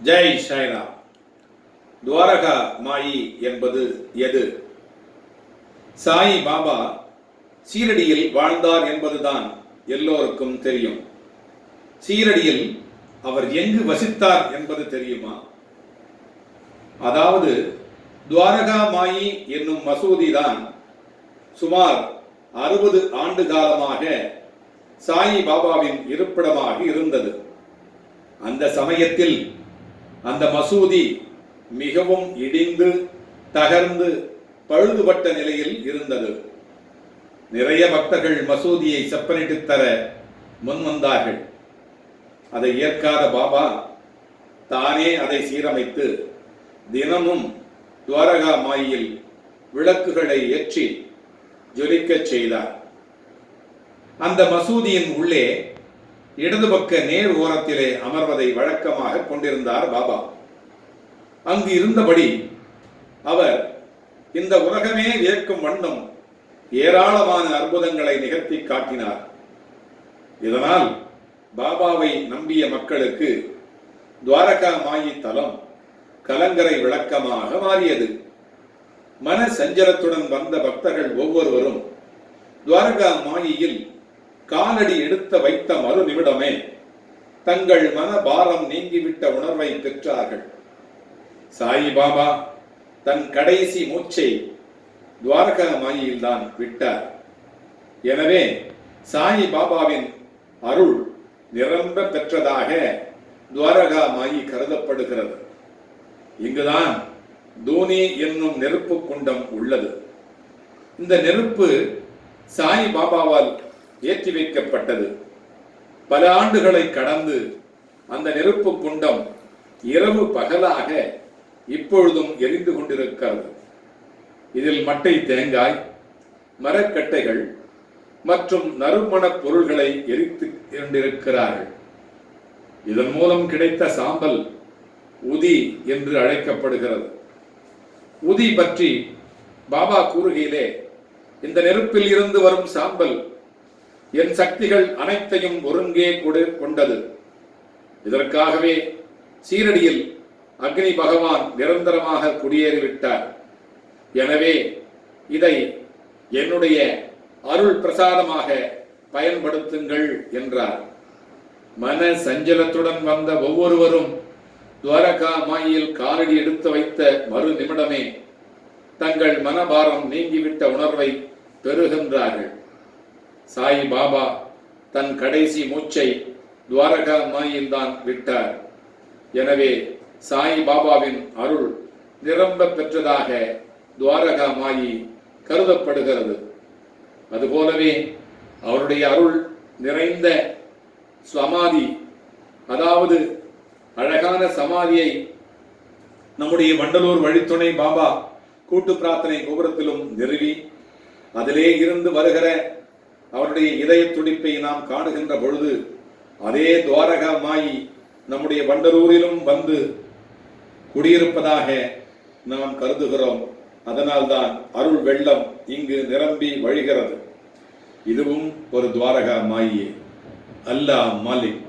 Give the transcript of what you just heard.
ஜெய் சாய்ராம். துவாரகா மாயி என்பது எது? சாய் பாபா சீரடியில் வாழ்ந்தார் என்பதுதான் எல்லோருக்கும் தெரியும். சீரடியில் அவர் எங்கு வசித்தார் என்பது தெரியுமா? அதாவது துவாரகா மாயி என்னும் மசூதி தான் சுமார் 60 ஆண்டு காலமாக சாய் பாபாவின் இருப்பிடமாக இருந்தது. அந்த சமயத்தில் அந்த மசூதி மிகவும் இடிந்து தகர்ந்து பழுதுபட்ட நிலையில் இருந்தது. நிறைய பக்தர்கள் மசூதியை செப்பனிட்டு தர முன்வந்தார்கள். அதை ஏற்காத பாபா தானே அதை சீரமைத்து தினமும் துவாரகா மாயில் விளக்குகளை ஏற்றி ஜொலிக்கச் செய்தார். அந்த மசூதியின் உள்ளே இடது பக்க நேர் ஓரத்திலே அமர்வதை வழக்கமாக கொண்டிருந்தார் பாபா. அங்கு இருந்தபடி அவர் இந்த உலகமே வியக்கும் வண்ணம் ஏராளமான அற்புதங்களை நிகழ்த்தி காட்டினார். இதனால் பாபாவை நம்பிய மக்களுக்கு துவாரகா மாயி தலம் கலங்கரை விளக்கமாக மாறியது. மன சஞ்சலத்துடன் வந்த பக்தர்கள் ஒவ்வொருவரும் துவாரகா மாயில் காலடி எடுத்த வைத்த மறு நிமிடமே தங்கள் மன பாரம் நீங்கிவிட்ட உணர்வை பெற்றார்கள். சாய் பாபா தன் கடைசி மூச்சை துவாரகா மாயில் தான் விட்டார். எனவே சாய் பாபாவின் அருள் நிரம்ப பெற்றதாக துவாரகா மாயி கருதப்படுகிறது. இங்குதான் தூணி என்னும் நெருப்பு குண்டம் உள்ளது. இந்த நெருப்பு சாய் பாபாவால் ஏற்றி வைக்கப்பட்டது. பல ஆண்டுகளை கடந்து அந்த நெருப்பு குண்டம் இரவு பகலாக இப்பொழுதும் எரிந்து கொண்டிருக்கிறது. இதில் மட்டை தேங்காய், மரக்கட்டைகள் மற்றும் நறுமணப் பொருள்களை எரித்து கொண்டிருக்கிறார்கள். இதன் மூலம் கிடைத்த சாம்பல் உதி என்று அழைக்கப்படுகிறது. உதி பற்றி பாபா கூறுகையிலே, இந்த நெருப்பில் இருந்து வரும் சாம்பல் என் சக்திகள் அனைத்தையும் ஒருங்கே கொண்டது. இதற்காகவே சீரடியில் அக்னி பகவான் நிரந்தரமாக குடியேறிவிட்டார். எனவே இதை என்னுடைய அருள் பிரசாதமாக பயன்படுத்துங்கள் என்றார். மன சஞ்சலத்துடன் வந்த ஒவ்வொருவரும் துவாரகா மாயில் காலடி எடுத்து வைத்த மறு நிமிடமே தங்கள் மனபாரம் நீங்கிவிட்ட உணர்வை பெறுகின்றார்கள். சாய் பாபா தன் கடைசி மூச்சை துவாரகா மாயில் தான் விட்டார். எனவே சாய் பாபாவின் அருள் நிரம்ப பெற்றதாக துவாரகா மாயி கருதப்படுகிறது. அதுபோலவே அவருடைய அருள் நிறைந்த சமாதி, அதாவது அழகான சமாதியை நம்முடைய வண்டலூர் வழித்துணை பாபா கூட்டு பிரார்த்தனை கோபுரத்திலும் நிறுவி அதிலே இருந்து வருகிற அவருடைய இதய துடிப்பை நாம் காணுகின்ற பொழுது அதே துவாரகா மாயி நம்முடைய வண்டலூரிலும் வந்து குடியிருப்பதாக நாம் கருதுகிறோம். அதனால்தான் அருள் வெள்ளம் இங்கு நிரம்பி வழிகிறது. இதுவும் ஒரு துவாரகா மாயே. அல்லாஹ் மாலிக்.